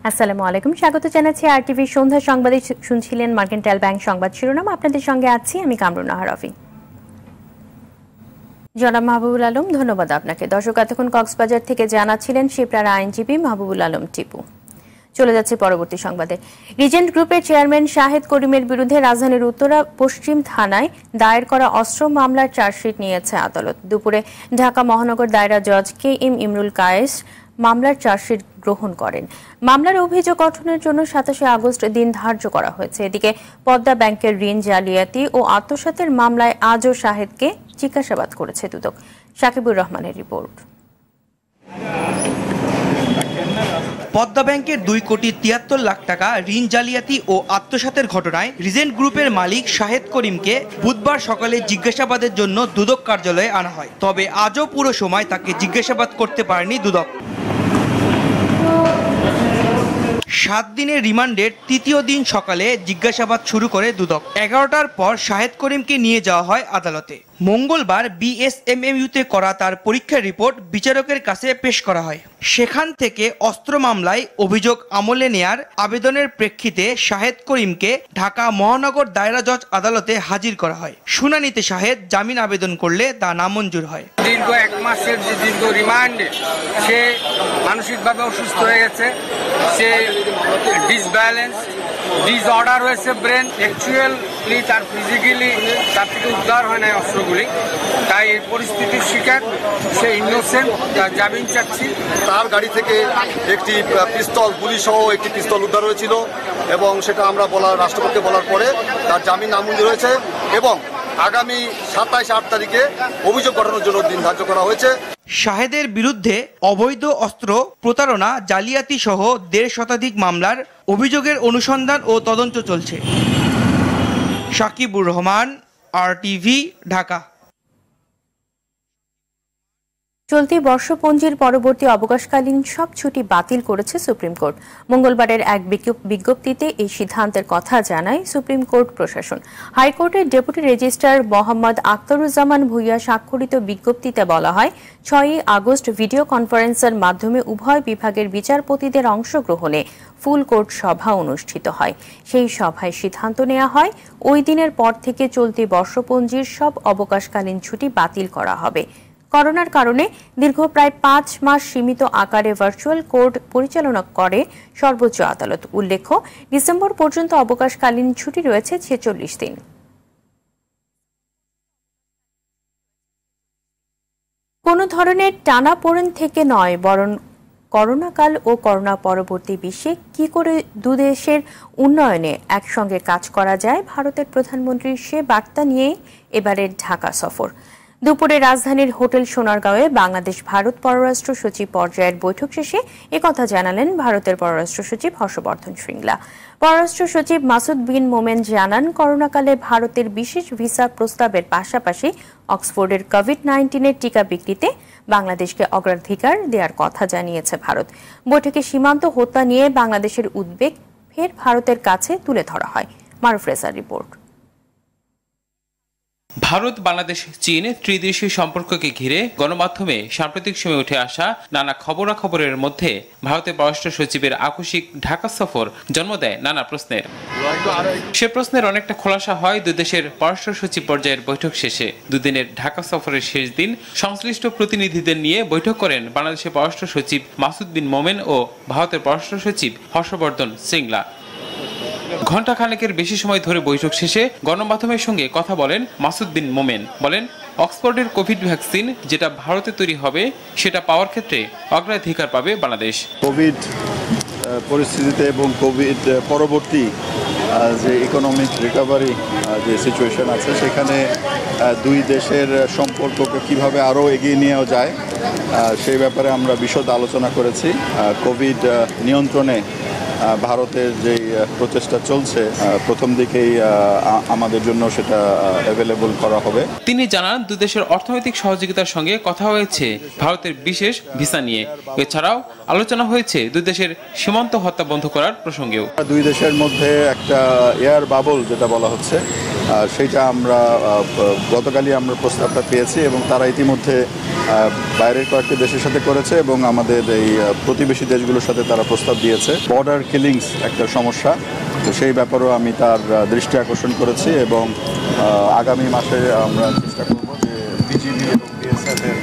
আসসালামু আলাইকুম, স্বাগত জানাচ্ছি আরটিভি সন্ধ্যা সংবাদে। শুনছিলেন মার্কেন্টাইল ব্যাংক সংবাদ শিরোনাম। আপনাদের সঙ্গে আছি আমি কামরুন নাহার রফি। জনাব মাহবুবুল আলম, ধন্যবাদ আপনাকে। দর্শক, এতক্ষণ কক্সবাজার থেকে জানাচ্ছিলেন শিপ্রার আইনজীবী মাহবুবুল আলম টিপু। চলে যাচ্ছে পরবর্তী সংবাদে। রিজেন্ট গ্রুপের চেয়ারম্যান শাহেদ করিমের বিরুদ্ধে রাজধানীর উত্তরা পশ্চিম থানায় দায়ের করা অস্ত্র মামলার চার্জশিট নিয়েছে আদালত। দুপুরে ঢাকা মহানগর দায়রা জজ কে এম ইমরুল কায়েস মামলার চার্জশিট গ্রহণ করেন। মামলার অভিযোগ গঠনের জন্য 27 আগস্ট দিন ধার্য করা হয়েছে। এদিকে পদ্মা ব্যাংকের ঋণ জালিয়াতি ও আত্মসাতের মামলায় আজও শাহেদকে জিজ্ঞাসাবাদ করেছে দুদক। সাকিবুর রহমানের রিপোর্ট। পদ্মা ব্যাংকের 2,73,00,000 টাকা ঋণ জালিয়াতি ও আত্মসাতের ঘটনায় রিজেন্ট গ্রুপের মালিক শাহেদ করিমকে বুধবার সকালে জিজ্ঞাসাবাদের জন্য দুদক কার্যালয়ে আনা হয়। তবে আজও পুরো সময় তাকে জিজ্ঞাসাবাদ করতে পারেনি দুদক। 7 দিনের রিমান্ডের তৃতীয় দিন সকালে জিজ্ঞাসাবাদ শুরু করে দুদক। 11টার পর শাহেদ করিমকে নিয়ে যাওয়া হয় আদালতে। মঙ্গলবার বিএসএমএমইউতে করা তার পরীক্ষার রিপোর্ট বিচারকের কাছে পেশ করা হয়। সেখান থেকে অস্ত্র মামলায় অভিযোগ আমলে নেয়ার আবেদনের প্রেক্ষিতে শাহেদ করিমকে ঢাকা মহানগর দায়রা জজ আদালতে হাজির করা হয়। শুনানিতে শাহেদ জামিন আবেদন করলে তা নামঞ্জুর হয়। দীর্ঘ 1 মাসের যে দীর্ঘ রিমান্ডে সে মানসিকভাবে অসুস্থ হয়ে গেছে, সে ডিসব্যালেন্স ডিসঅর্ডার হয়েছে ব্রেন, অ্যাকচুয়ালি তার ফিজিক্যালি তার থেকে উদ্ধার হয় না অস্ত্রগুলি। তাই এই পরিস্থিতির শিকার, সে ইনোসেন্ট, তার জামিন চাচ্ছি। তার গাড়ি থেকে একটি পিস্তল, গুলি সহ একটি পিস্তল উদ্ধার হয়েছিল এবং সেটা আমরা রাষ্ট্রপতিকে বলার পরে তার জামিন নামঞ্জুর হয়েছে এবং আগামী 27-8 তারিখে অভিযোগ গঠনের জন্য দিন ধার্য করা হয়েছে। শাহেদের বিরুদ্ধে অবৈধ অস্ত্র, প্রতারণা, জালিয়াতি সহ 1.5 শতাধিক মামলার অভিযোগের অনুসন্ধান ও তদন্ত চলছে। সাকিবুর রহমান, আরটিভি, ঢাকা। চলতি বর্ষপঞ্জির পরবর্তী অবকাশকালীন সব ছুটি বাতিল করেছে সুপ্রিম কোর্ট। মঙ্গলবারের এক বিজ্ঞপ্তিতে এই সিদ্ধান্তের কথা জানায় সুপ্রিম কোর্ট প্রশাসন। হাইকোর্টের ডেপুটি রেজিস্ট্রার মোহাম্মদ আখতারুজ্জামান ভূঁইয়া স্বাক্ষরিত বিজ্ঞপ্তিতে বলা হয়, 6 আগস্ট ভিডিও কনফারেন্সের মাধ্যমে উভয় বিভাগের বিচারপতিদের অংশগ্রহণে ফুল কোর্ট সভা অনুষ্ঠিত হয়। সেই সভায় সিদ্ধান্ত নেওয়া হয় ওই দিনের পর থেকে চলতি বর্ষপঞ্জির সব অবকাশকালীন ছুটি বাতিল করা হবে। করোনার কারণে দীর্ঘ প্রায় 5 মাস সীমিত আকারে ভার্চুয়াল কোর্ট পরিচালনা করে সর্বোচ্চ আদালত। উল্লেখ্য, ডিসেম্বর পর্যন্ত অবকাশকালীন ছুটি রয়েছে 46 দিন। কোনো ধরনের টানাপোড়েন থেকে নয়, বরং করোনাকাল ও করোনা পরবর্তী বিশ্বে কি করে দুদেশের উন্নয়নে একসঙ্গে কাজ করা যায়, ভারতের প্রধানমন্ত্রীর সে বার্তা নিয়ে এবারের ঢাকা সফর। দুপুরে রাজধানীর হোটেল সোনারগাঁওয়ে বাংলাদেশ ভারত পররাষ্ট্র সচিব পর্যায়ের বৈঠক শেষে একথা জানালেন ভারতের পররাষ্ট্র সচিব হর্ষবর্ধন শ্রীংলা। পররাষ্ট্র সচিব মাসুদ বিন মোমেন জানান, করোনাকালে ভারতের বিশেষ ভিসা প্রস্তাবের পাশাপাশি অক্সফোর্ডের কোভিড-19 টিকা বিক্রিতে বাংলাদেশকে অগ্রাধিকার দেওয়ার কথা জানিয়েছে ভারত। বৈঠকে সীমান্ত হত্যা নিয়ে বাংলাদেশের উদ্বেগ ফের ভারতের কাছে তুলে ধরা হয়। মারুফ রেজার রিপোর্ট। ভারত, বাংলাদেশ, চীন ত্রিদেশীয় সম্পর্ককে ঘিরে গণমাধ্যমে সাম্প্রতিক সময়ে উঠে আসা নানা খবরাখবরের মধ্যে ভারতের পররাষ্ট্র সচিবের আকস্মিক ঢাকা সফর জন্ম দেয় নানা প্রশ্নের। সে প্রশ্নের অনেকটা খোলাসা হয় দুই দেশের পররাষ্ট্র সচিব পর্যায়ের বৈঠক শেষে। দুদিনের ঢাকা সফরের শেষ দিন সংশ্লিষ্ট প্রতিনিধিদের নিয়ে বৈঠক করেন বাংলাদেশের পররাষ্ট্র সচিব মাসুদ বিন মোমেন ও ভারতের পররাষ্ট্র সচিব হর্ষবর্ধন শ্রীংলা। ঘণ্টাখানেকের বেশি সময় ধরে বৈঠক শেষে গণমাধ্যমের সঙ্গে কথা বলেন মাসুদ বিন মোমেন। বলেন, অক্সফোর্ডের কোভিড ভ্যাকসিন যেটা ভারতে তৈরি হবে সেটা পাওয়ার ক্ষেত্রে অগ্রাধিকার পাবে বাংলাদেশ। কোভিড পরিস্থিতিতে এবং কোভিড পরবর্তী যে ইকোনমিক রিকভারি যে সিচুয়েশন আছে সেখানে দুই দেশের সম্পর্ককে কিভাবে আরও এগিয়ে নেওয়া যায় সেই ব্যাপারে আমরা বিশদ আলোচনা করেছি। কোভিড নিয়ন্ত্রণে ভারতের যে প্রচেষ্টা চলছে প্রথম দিকেই আমাদের জন্য সেটা অ্যাভেলেবল করা হবে। তিনি জানান, দুই দেশের অর্থনৈতিক সহযোগিতার সঙ্গে কথা হয়েছে ভারতের বিশেষ ভিসা নিয়ে। এছাড়াও আলোচনা হয়েছে দুই দেশের সীমান্ত হত্যা বন্ধ করার প্রসঙ্গেও। দুই দেশের মধ্যে একটা এয়ার বাবল যেটা বলা হচ্ছে সেইটা আমরা গতকালই আমরা প্রস্তাবটা পেয়েছি এবং তারা ইতিমধ্যে বাইরের কয়েকটি দেশের সাথে করেছে এবং আমাদের এই প্রতিবেশী দেশগুলোর সাথে তারা প্রস্তাব দিয়েছে। বর্ডার কিলিংস একটা সমস্যা, তো সেই ব্যাপারেও আমি তার দৃষ্টি আকর্ষণ করেছি এবং আগামী মাসে আমরা চেষ্টা করব যে বিজিবি এবং বিএসএফ এর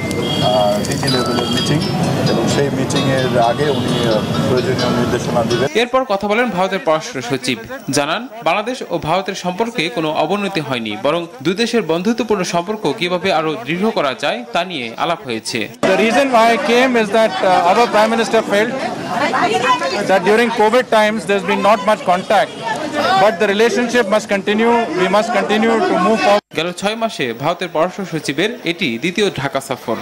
ডিজি লেভেলের মিটিং এবং সেই মিটিংয়ের আগে উনি প্রয়োজনীয় নির্দেশনা দিবেন। এরপর কথা বলেন ভারতের পররাষ্ট্র সচিব, জানান বাংলাদেশ ও ভারতের সম্পর্কে কোনো অবনতি হয়নি, বরং দুই দেশের বন্ধুত্বপূর্ণ সম্পর্ক কিভাবে আরো দৃঢ় করা যায় তা নিয়ে আলাপ হয়েছে। The reason why I came is that our Prime Minister felt that during COVID times there's been not much contact, but the relationship must continue. We must continue to move forward. গেল 6 মাসে ভারতের পররাষ্ট্র সচিবের এটি দ্বিতীয় ঢাকা সফর।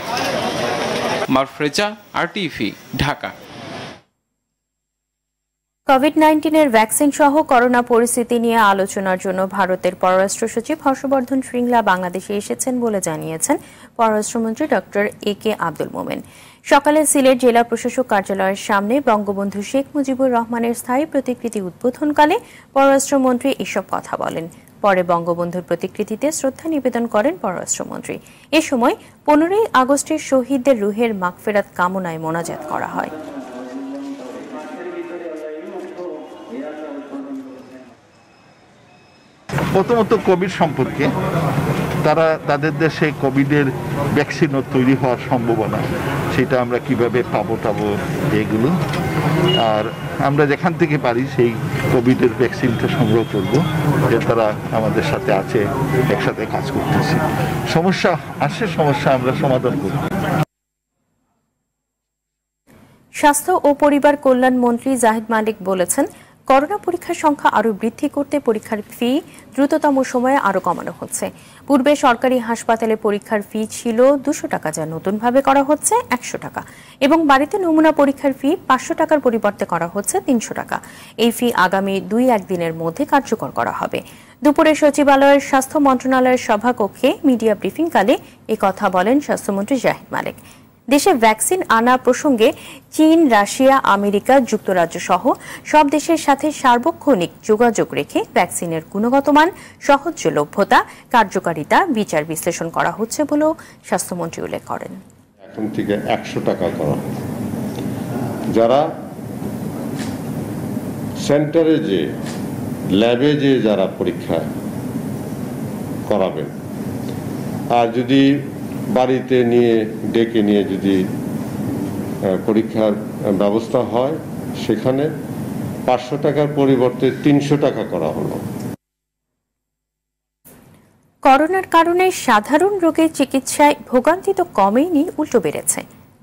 মারফরেজা, RTV, Dhaka. COVID-19 vaccine সহ corona পরিস্থিতি নিয়ে আলোচনার জন্য ভারতের পররাষ্ট্র সচিব হর্ষবর্ধন শ্রীংলা বাংলাদেশে এসেছেন বলে জানিয়েছেন পররাষ্ট্রমন্ত্রী ডক্টর একে আব্দুল মোমেন। সকালে সিলেট জেলা প্রশাসক কার্যালয়ের সামনে বঙ্গবন্ধু শেখ মুজিবুর রহমানের স্থায়ী প্রতিকৃতি উদ্বোধনকালে পররাষ্ট্রমন্ত্রী এসব কথা বলেন। পরে বঙ্গবন্ধুর প্রতিকৃতিতে শ্রদ্ধা নিবেদন করেন পররাষ্ট্রমন্ত্রী। এ সময় 15 আগস্টের শহীদদের রুহের মাগফিরাত কামনায় মোনাজাত করা হয়। প্রথমত কোভিড সম্পর্কে তাদের দেশে কোভিডের ভ্যাকসিনও তৈরি হওয়ার সম্ভাবনা, সেটা আমরা কিভাবে পাবো এগুলো, আর আমরা যেখান থেকে পারি সেই কোভিডের ভ্যাকসিনটা সংগ্রহ করবো, যে তারা আমাদের সাথে আছে, একসাথে কাজ করতেছি। সমস্যা আমরা সমাধান করব। স্বাস্থ্য ও পরিবার কল্যাণ মন্ত্রী জাহিদ মালিক বলেছেন, করোনা পরীক্ষার সংখ্যা আরও বৃদ্ধি করতে পরীক্ষার ফি দ্রুততম সময়ে আরও কমানো হচ্ছে। পূর্বে সরকারি হাসপাতালে পরীক্ষার ফি ছিল 200 টাকা, যা নতুনভাবে করা হচ্ছে 100 টাকা, এবং বাড়িতে নমুনা পরীক্ষার ফি 500 টাকার পরিবর্তে করা হচ্ছে 300 টাকা। এই ফি আগামী 2-1 দিনের মধ্যে কার্যকর করা হবে। দুপুরে সচিবালয়ের স্বাস্থ্য মন্ত্রণালয়ের সভাকক্ষে মিডিয়া ব্রিফিংকালে কথা বলেন স্বাস্থ্যমন্ত্রী জাহিদ মালিক। দেশে ভ্যাকসিন আনা প্রসঙ্গে চীন, রাশিয়া, আমেরিকা, যুক্তরাজ্য সহ সব দেশের সাথে সার্বক্ষণিক যোগাযোগ রেখে ভ্যাকসিনের গুণগত মান, সহজলভ্যতা, কার্যকারিতা বিচার বিশ্লেষণ করা হচ্ছে বলেও স্বাস্থ্যমন্ত্রী উল্লেখ করেন। এখন থেকে 100 টাকা করা, যারা সেন্টারে যে ল্যাবে যে যারা পরীক্ষা করাবেন, আর যদি বাড়িতে ডেকে নিয়ে যদি পরীক্ষার ব্যবস্থা হয়, সেখানে 500 টাকার পরিবর্তে 300 টাকা করা হলো। করোনার কারণে সাধারণ রোগের চিকিৎসায় ভোগান্তি তো কমেনি, উল্টো বেড়েছে।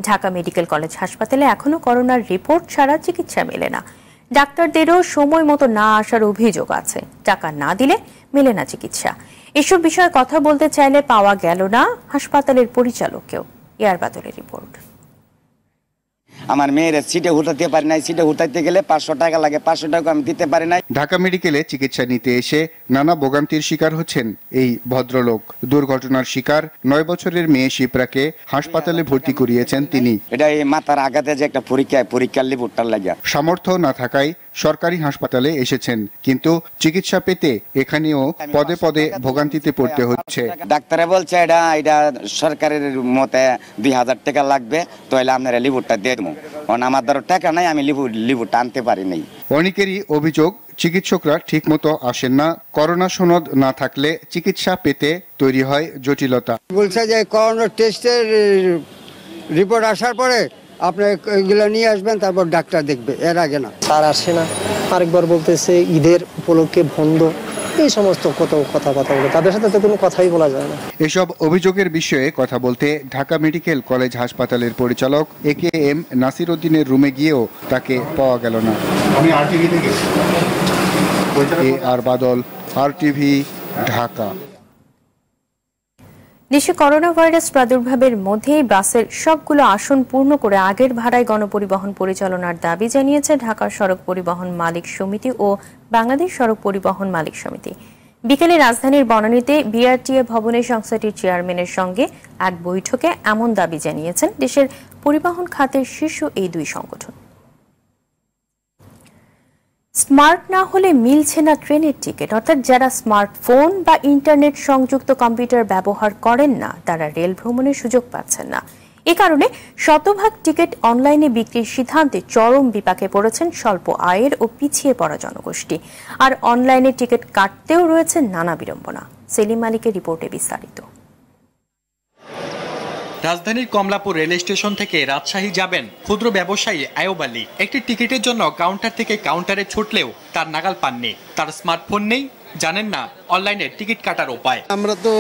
ঢাকা মেডিকেল কলেজ হাসপাতালে এখনো করোনার রিপোর্ট ছাড়া চিকিৎসা মেলে না। ডাক্তারদেরও সময় মতো না আসার অভিযোগ আছে। টাকা না দিলে মেলে না চিকিৎসা। এসব বিষয়ে কথা বলতে চাইলে পাওয়া গেল না হাসপাতালের পরিচালককেও। এয়ার বাদলের রিপোর্ট। আমার মেয়ের সিটে উঠাতে পারি নাই, সিটে উঠাইতে গেলে 500 টাকা লাগে, 500 টাকা আমি দিতে পারি নাই। ঢাকা মেডিকেলে চিকিৎসা নিতে এসে নানা ভোগান্তির শিকার হচ্ছেন এই ভদ্রলোক। দুর্ঘটনার শিকার 9 বছরের মেয়ে শিপ্রাকে হাসপাতালে ভর্তি করিয়েছেন তিনি। এটা এই মাথার আঘাতে যে একটা পরীক্ষার রিপোর্টটার লাগে। সামর্থ্য না থাকায় সরকারি হাসপাতালে এসেছেন, কিন্তু চিকিৎসা পেতে এখানেও পদে পদে ভোগান্তিতে পড়তে হচ্ছে। ডাক্তারে বলছে এটা সরকারের মতে 2000 টাকা লাগবে, তাহলে আপনারা রিপোর্টটা দিয়ে দেবো। কারণ আমার ধরো টাকা নাই, আমি রিপোর্টটা আনতে পারি নাই। অনেকেরই অভিযোগ চিকিৎসকরা ঠিকমতো আসেন না। করোনা সনদ না থাকলে চিকিৎসা পেতে তৈরি হয় জটিলতা। বলছে যে করোনা টেস্টের রিপোর্ট আসার পরে আপনি এগুলো নিয়ে আসবেন, তারপর ডাক্তার দেখবে, এর আগে না। স্যার আসে না, আরেকবার বলতেছে ঈদের উপলক্ষে বন্ধ, এই সমস্ত কথা বলে তাদের সাথে তো কোনো কথাই বলা যায় না। এসব অভিযোগের বিষয়ে কথা বলতে ঢাকা মেডিকেল কলেজ হাসপাতালের পরিচালক AKM নাসির উদ্দিনের রুমে গিয়েও তাকে পাওয়া গেল না। AR বাদল, RTV, ঢাকা। দেশে করোনা ভাইরাস প্রাদুর্ভাবের মধ্যেই বাসের সবগুলো আসন পূর্ণ করে আগের ভাড়ায় গণপরিবহন পরিচালনার দাবি জানিয়েছে ঢাকা সড়ক পরিবহন মালিক সমিতি ও বাংলাদেশ সড়ক পরিবহন মালিক সমিতি। বিকেলে রাজধানীর বনানীতে BRTA ভবনে সংস্থাটির চেয়ারম্যানের সঙ্গে এক বৈঠকে এমন দাবি জানিয়েছেন দেশের পরিবহন খাতের শীর্ষ এই দুই সংগঠন। স্মার্ট না হলে মিলছে না ট্রেনের টিকিট, অর্থাৎ যারা স্মার্টফোন বা ইন্টারনেট সংযুক্ত কম্পিউটার ব্যবহার করেন না তারা রেল ভ্রমণের সুযোগ পাচ্ছেন না। এ কারণে শতভাগ টিকিট অনলাইনে বিক্রির সিদ্ধান্তে চরম বিপাকে পড়েছেন স্বল্প আয়ের ও পিছিয়ে পড়া জনগোষ্ঠী। আর অনলাইনে টিকিট কাটতেও রয়েছে নানা বিড়ম্বনা। সেলিম মালিকের রিপোর্টে বিস্তারিত। রাজধানীর কমলাপুর রেল স্টেশন থেকে রাজশাহী যাবেন ক্ষুদ্র ব্যবসায়ী আয়ুব আলী। একটি টিকিটের জন্য কাউন্টার থেকে কাউন্টারে ছুটলেও তার নাগাল পাননি। তার স্মার্টফোন নেই, জানেন না অনলাইনে টিকিট কাটার উপায়। আমরা তো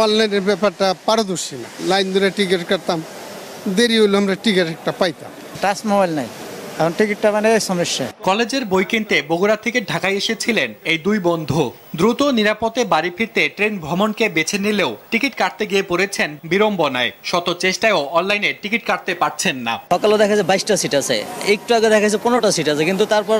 অনলাইনের ব্যাপারটা পারদর্শী না, লাইন ধরে টিকিট কাটতাম, দেরি হইলে আমরা টিকিট একটা পাইতাম। টাচ মোবাইল নাই, এখন টিকিটটা মানে সমস্যা। কলেজের বই কিনতে বগুড়া থেকে ঢাকায় এসেছিলেন এই দুই বন্ধু। দ্রুত নিরাপদে বাড়ি ফিরতে ট্রেন ভ্রমণকে বেছে নিলেও টিকিট কাটতে গিয়ে পড়েছেন বিড়ম্বনায়। শত চেষ্টায়ও অনলাইনে টিকিট কাটতে পারছেন না। সকালে দেখা যায় 22টা সিট আছে, একটু আগে দেখা যায় 15টা সিট আছে, কিন্তু তারপর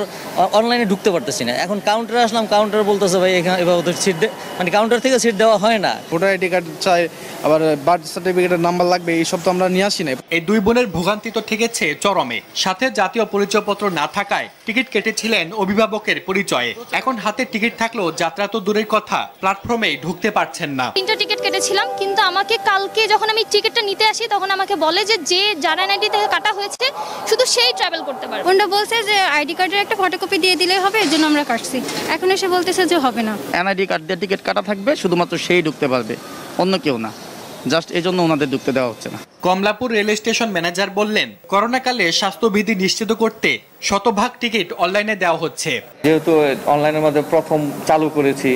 অনলাইনে ঢুকতে পারতেছি না। এখন কাউন্টারে আসলাম, কাউন্টার বলতেছে ভাই এখানে এভাবে সিট মানে কাউন্টার থেকে সিট দেওয়া হয় না। ভোটার আইডি কার্ড চাই, আবার বার্থ সার্টিফিকেটের নাম্বার লাগবে, এইসব তো আমরা নিয়ে আসি না। এই দুই বোনের ভোগান্তি তো ঠেকেছে চরমে। সাথে জাতীয় পরিচয়পত্র না থাকায় টিকিট কেটেছিলেন অভিভাবকের পরিচয়ে। এখন হাতে টিকিট থাকলেও যাত্রা তো দূরের কথা, প্ল্যাটফর্মে ঢুকতে পারছেন না। 3টা টিকিট কেটেছিলাম, কিন্তু আমাকে কালকে যখন আমি টিকিটটা নিতে আসি তখন আমাকে বলে যে যার এনআইডি থেকে কাটা হয়েছে শুধু সেই ট্রাভেল করতে পারবে। ওটা বলছে যে আইডি কার্ডের একটা ফটোকপি দিয়ে দিলেই হবে, এর জন্য আমরা কাটছি। এখন এসে বলতেছে যে হবে না, এনআইডি কার্ড দিয়ে টিকিট কাটা থাকবে, শুধুমাত্র সেই ঢুকতে পারবে, অন্য কেউ না। জাস্ট এই জন্য ওনাদের ঢুকতে দেওয়া হচ্ছে না। কমলাপুর রেল স্টেশন ম্যানেজার বললেন, করোনাকালে স্বাস্থ্যবিধি নিশ্চিত করতে শতভাগ টিকিট অনলাইনে দেওয়া হচ্ছে। যেহেতু অনলাইনের মাধ্যমে প্রথম চালু করেছি,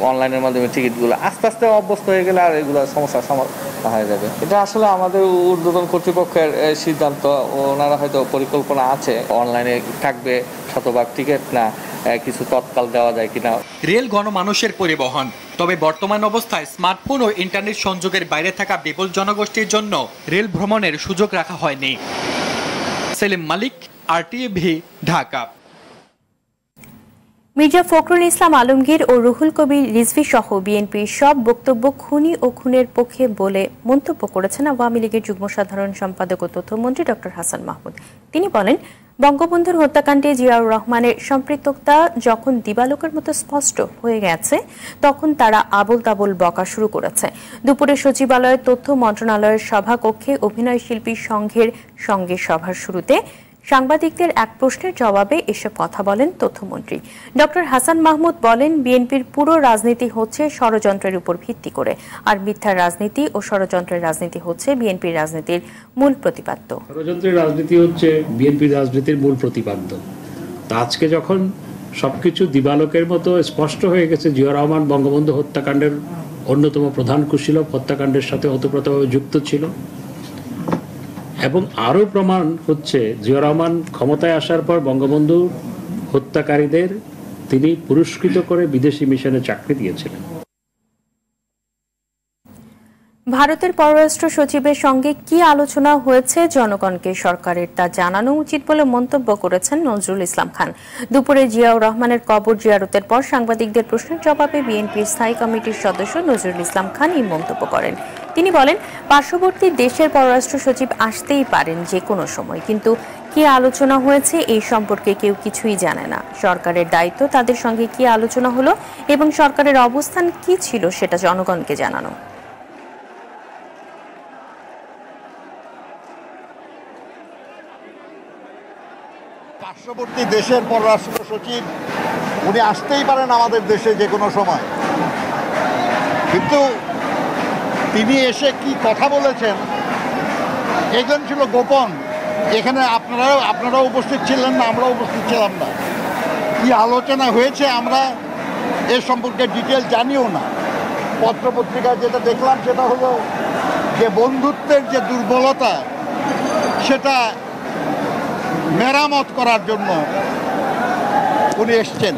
অনলাইনের মাধ্যমে টিকিটগুলো আস্তে আস্তে অভ্যস্ত হয়ে গেলে আর এগুলো সমস্যার সমাধান হয়ে যাবে। এটা আসলে আমাদের ঊর্ধ্বতন কর্তৃপক্ষের সিদ্ধান্ত, ওনারা হয়তো পরিকল্পনা আছে অনলাইনে থাকবে শতভাগ টিকিট, না কিছু তৎকাল দেওয়া যায় কিনা। রেল গণমানুষের পরিবহন, তবে বর্তমান অবস্থায় স্মার্টফোন ও ইন্টারনেট সংযোগের বাইরে থাকা বিপুল জনগোষ্ঠীর জন্য রেল ভ্রমণের সুযোগ রাখা হয়নি। সেলিম মালিক, আরটিভি, ঢাকা। মির্জা ফখরুল ইসলাম আলমগীর ও রুহুল কবির রিজভী সহ বিএনপির সব বক্তব্য খুনি ও খুনের পক্ষে বলে মন্তব্য করেছেন আওয়ামী লীগের যুগ্ম সাধারণ সম্পাদক ও তথ্যমন্ত্রী ডক্টর হাসান মাহমুদ। তিনি বলেন, বঙ্গবন্ধুর হত্যাকাণ্ডে জিয়াউর রহমানের সম্পৃক্ততা যখন দিবালোকের মতো স্পষ্ট হয়ে গেছে তখন তারা আবোল তাবোল বকা শুরু করেছে। দুপুরে সচিবালয়ের তথ্য মন্ত্রণালয়ের সভাকক্ষে অভিনয় শিল্পী সংঘের সঙ্গে সভার শুরুতে সাংবাদিকদের এক প্রশ্নের জবাবে এসব কথা বলেন তথ্যমন্ত্রী। ডক্টর হাসান মাহমুদ বলেন, বিএনপির পুরো রাজনীতি হচ্ছে ষড়যন্ত্রের উপর ভিত্তি করে, আর মিথ্যার রাজনীতি ও ষড়যন্ত্রের রাজনীতি হচ্ছে বিএনপির রাজনীতির মূল প্রতিপাদ্য। ষড়যন্ত্রের রাজনীতি হচ্ছে বিএনপির রাজনীতির মূল প্রতিপাদ্য। তা আজকে যখন সবকিছু দিবালোকের মতো স্পষ্ট হয়ে গেছে, জিয়া রহমান বঙ্গবন্ধু হত্যাকাণ্ডের অন্যতম প্রধান কুশীলব, হত্যাকাণ্ডের সাথে ওতপ্রোতভাবে যুক্ত ছিল, এবং আরও প্রমাণ হচ্ছে জিয়া রহমান ক্ষমতায় আসার পর বঙ্গবন্ধু হত্যাকারীদের তিনি পুরস্কৃত করে বিদেশি মিশনে চাকরি দিয়েছিলেন। ভারতের পররাষ্ট্র সচিবের সঙ্গে কি আলোচনা হয়েছে জনগণকে সরকারের তা জানানো উচিত বলে মন্তব্য করেছেন নজরুল ইসলাম খান। দুপুরে জিয়াউর রহমানের কবর জিয়ারতের পর সাংবাদিকদের প্রশ্নের জবাবে বিএনপির স্থায়ী কমিটির সদস্য নজরুল ইসলাম খান এই মন্তব্য করেন। তিনি বলেন, পার্শ্ববর্তী দেশের পররাষ্ট্র সচিব আসতেই পারেন যে কোনো সময়, কিন্তু কি আলোচনা হয়েছে এই সম্পর্কে কেউ কিছুই জানে না। সরকারের দায়িত্ব তাদের সঙ্গে কি আলোচনা হলো এবং সরকারের অবস্থান কি ছিল সেটা জনগণকে জানানো। পার্শ্ববর্তী দেশের পররাষ্ট্র সচিব উনি আসতেই পারেন আমাদের দেশে যে কোনো সময়, কিন্তু তিনি এসে কি কথা বলেছেন এগুলো ছিল গোপন। এখানে আপনারাও উপস্থিত ছিলেন না, আমরাও উপস্থিত ছিলাম না। কি আলোচনা হয়েছে আমরা এ সম্পর্কে ডিটেল জানিও না। পত্রপত্রিকায় যেটা দেখলাম সেটা হলো যে বন্ধুত্বের যে দুর্বলতা সেটা মেরামত করার জন্য উনি এসছেন।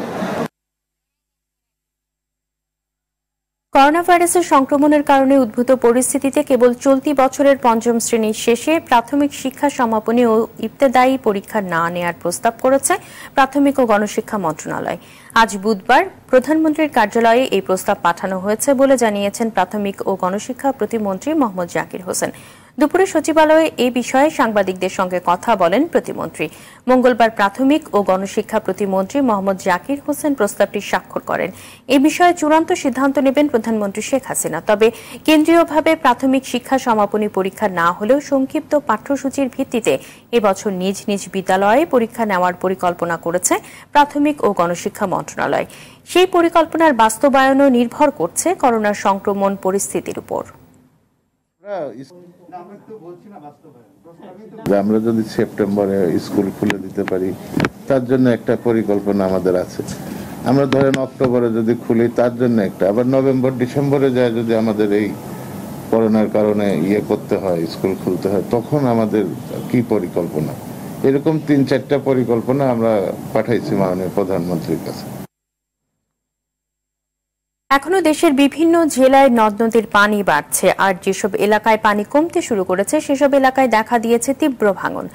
করোনা ভাইরাসের সংক্রমণের কারণে উদ্ভূত পরিস্থিতিতে কেবল চলতি বছরের পঞ্চম শ্রেণীর শেষে প্রাথমিক শিক্ষা সমাপনী ও ইবতেদায়ী পরীক্ষা না নেয়ার প্রস্তাব করেছে প্রাথমিক ও গণশিক্ষা মন্ত্রণালয়। আজ বুধবার প্রধানমন্ত্রীর কার্যালয়ে এই প্রস্তাব পাঠানো হয়েছে বলে জানিয়েছেন প্রাথমিক ও গণশিক্ষা প্রতিমন্ত্রী মোহাম্মদ জাকির হোসেন। দুপুরে সচিবালয়ে এ বিষয়ে সাংবাদিকদের সঙ্গে কথা বলেন প্রতিমন্ত্রী। মঙ্গলবার প্রাথমিক ও গণশিক্ষা প্রতিমন্ত্রী মোহাম্মদ জাকির হোসেন প্রস্তাবটি স্বাক্ষর করেন। এ বিষয়ে চূড়ান্ত সিদ্ধান্ত নেবেন প্রধানমন্ত্রী শেখ হাসিনা। তবে কেন্দ্রীয়ভাবে প্রাথমিক শিক্ষা সমাপনী পরীক্ষা না হলেও সংক্ষিপ্ত পাঠ্যসূচির ভিত্তিতে এবছর নিজ নিজ বিদ্যালয়ে পরীক্ষা নেওয়ার পরিকল্পনা করেছে প্রাথমিক ও গণশিক্ষা মন্ত্রণালয়। সেই পরিকল্পনার বাস্তবায়নও নির্ভর করছে করোনার সংক্রমণ পরিস্থিতির উপর। আমরা যদি সেপ্টেম্বরে স্কুল খুলে দিতে পারি, তার জন্য একটা পরিকল্পনা আমাদের আছে। আমরা ধরেন অক্টোবরে যদি খুলি, তার জন্য একটা, আবার নভেম্বর ডিসেম্বরে যায় যদি আমাদের এই করোনার কারণে করতে হয়, স্কুল খুলতে হয়, তখন আমাদের কি পরিকল্পনা, এরকম ৩-৪টা পরিকল্পনা আমরা পাঠাইছি মাননীয় প্রধানমন্ত্রীর কাছে। এখনো দেশের বিভিন্ন জেলায় নদ নদীর পানি বাড়ছে, আর যেসব এলাকায় পানি কমতে শুরু করেছে সেসব এলাকায় দেখা দিয়েছে তীব্র ভাঙন।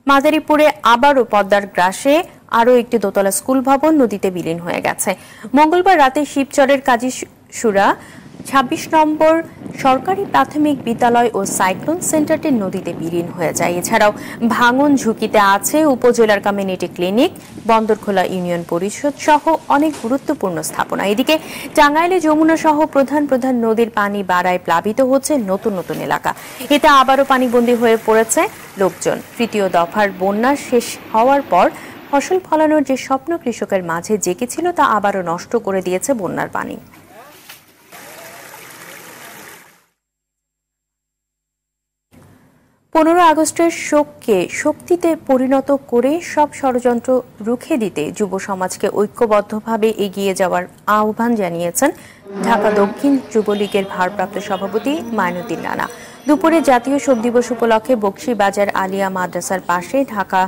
মাদারীপুরে আবারও পদ্মার গ্রাসে আরও একটি দোতলা স্কুল ভবন নদীতে বিলীন হয়ে গেছে। মঙ্গলবার রাতে শিবচরের কাজীসুরা ২৬ নম্বর সরকারি প্রাথমিক বিদ্যালয় ও সাইক্লোন সেন্টারটি নদীতে বিলীন হয়ে যায়। এছাড়াও ভাঙন ঝুঁকিতে আছে উপজেলার কমিউনিটি ক্লিনিক, বন্দরখোলা ইউনিয়ন পরিষদ সহ অনেক গুরুত্বপূর্ণ স্থাপনা। এদিকে টাঙ্গাইলে যমুনা সহ প্রধান প্রধান নদীর পানি বাড়ায় প্লাবিত হচ্ছে নতুন নতুন এলাকা। এতে আবারও পানিবন্দী হয়ে পড়েছে লোকজন। তৃতীয় দফার বন্যা শেষ হওয়ার পর ফসল ফলানোর যে স্বপ্ন কৃষকের মাঝে জেগেছিল তা আবারও নষ্ট করে দিয়েছে বন্যার পানি। 15 আগস্টের শোককে শক্তিতে পরিণত করে সব ষড়যন্ত্র রুখে দিতে যুব সমাজকে ঐক্যবদ্ধভাবে এগিয়ে যাওয়ার আহ্বান জানিয়েছেন ঢাকা দক্ষিণ যুবলীগের ভারপ্রাপ্ত সভাপতি মাইনুদ্দিন রানা। দুপুরে জাতীয় শোক দিবস উপলক্ষে বকশীবাজার আলিয়া মাদ্রাসার পাশে ঢাকা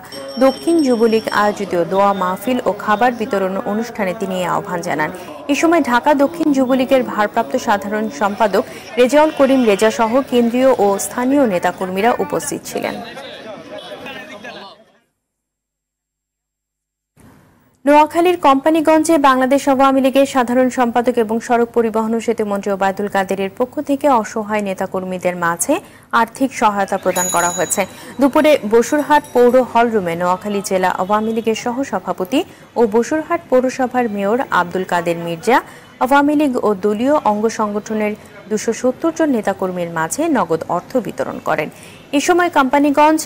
দক্ষিণ যুবলীগ আয়োজিত দোয়া মাহফিল ও খাবার বিতরণ অনুষ্ঠানে তিনি এই আহ্বান জানান। এ সময় ঢাকা দক্ষিণ যুবলীগের ভারপ্রাপ্ত সাধারণ সম্পাদক রেজাউল করিম রেজা সহ কেন্দ্রীয় ও স্থানীয় নেতাকর্মীরা উপস্থিত ছিলেন। নোয়াখালীর কোম্পানিগঞ্জে বাংলাদেশ আওয়ামী লীগের সাধারণ সম্পাদক এবং সড়ক পরিবহন ও সেতুমন্ত্রী ওবায়দুল কাদেরের পক্ষ থেকে অসহায় নেতাকর্মীদের মাঝে আর্থিক সহায়তা প্রদান করা হয়েছে। দুপুরে বসুরহাট পৌর হলরুমে নোয়াখালী জেলা আওয়ামী লীগের সহসভাপতি ও বসুরহাট পৌরসভার মেয়র আব্দুল কাদের মির্জা আওয়ামী লীগ ও দলীয় অঙ্গ সংগঠনের 270 জন নেতাকর্মীর মাঝে নগদ অর্থ বিতরণ করেন। এ সময় কোম্পানিগঞ্জ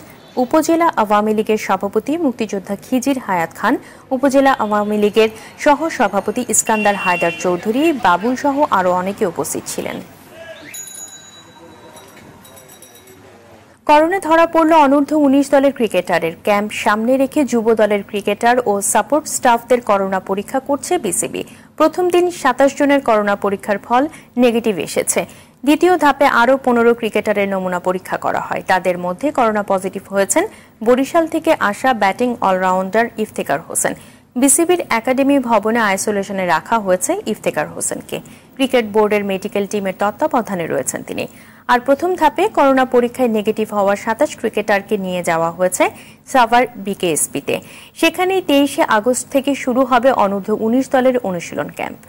উপজেলা আওয়ামী লীগের সভাপতি মুক্তিযোদ্ধা খিজির হায়াত খান, উপজেলা আওয়ামী লীগের সহ সভাপতি ইস্কান্দার হায়দার চৌধুরী, বাবুল সহ আরও অনেকে উপস্থিত ছিলেন। করোনা ধরা পড়ল অনূর্ধ্ব 19 দলের ক্রিকেটারের। ক্যাম্প সামনে রেখে যুব দলের ক্রিকেটার ও সাপোর্ট স্টাফদের করোনা পরীক্ষা করছে বিসিবি। প্রথম দিন 27 জনের করোনা পরীক্ষার ফল নেগেটিভ এসেছে। দ্বিতীয় ধাপে আরও 15 ক্রিকেটারের নমুনা পরীক্ষা করা হয়। তাদের মধ্যে করোনা পজিটিভ হয়েছেন বরিশাল থেকে আসা ব্যাটিং অলরাউন্ডার ইফতেখার হোসেন। বিসিবির একাডেমি ভবনে আইসোলেশনে রাখা হয়েছে ইফতেখার হোসেনকে। ক্রিকেট বোর্ডের মেডিকেল টিমের তত্ত্বাবধানে রয়েছেন তিনি। আর প্রথম ধাপে করোনা পরীক্ষায় নেগেটিভ হওয়া 27 ক্রিকেটারকে নিয়ে যাওয়া হয়েছে সাভার বিকেএসপিতে। সেখানেই 23 আগস্ট থেকে শুরু হবে অনূর্ধ্ব 19 দলের অনুশীলন ক্যাম্প।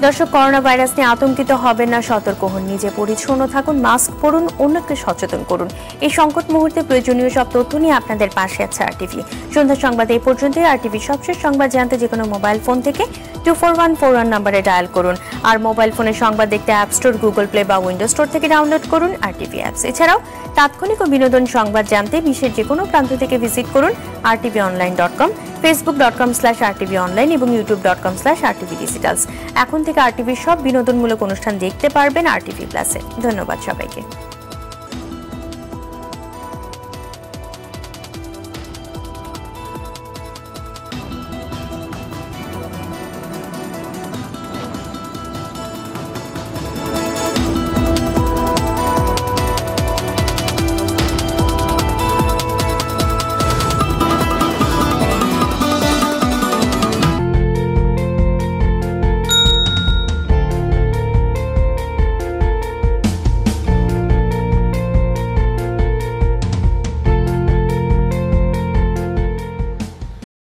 দর্শক, করোনা ভাইরাস নিয়ে আতঙ্কিত হবেন না, সতর্ক হন, নিজে পরিচ্ছন্ন থাকুন, মাস্ক পরুন, অন্যকে সচেতন করুন। এই সংকট মুহূর্তে প্রয়োজনীয় সব তথ্য নিয়ে আপনাদের পাশে আছে আরটিভি। সন্ধ্যা সংবাদ এই পর্যন্তই। আরটিভি সবশেষ সংবাদ জানতে যে কোনো মোবাইল ফোন থেকে 24141 নম্বরে ডায়াল করুন। আর মোবাইল ফোনে সংবাদ দেখতে অ্যাপ স্টোর, গুগল প্লে বা উইন্ডোজ স্টোর থেকে ডাউনলোড করুন আরটিভি অ্যাপস। এছাড়াও তাৎক্ষণিক ও বিনোদন সংবাদ জানতে বিশ্বের যে কোনো প্রান্ত থেকে ভিজিট করুন rtvonline.com, facebook.com/rtvonline এবং youtube.com/rtvdigitals। এখন থেকে আরটিভির সব বিনোদনমূলক অনুষ্ঠান দেখতে পারবেন আরটিভি প্লাসে। ধন্যবাদ সবাইকে।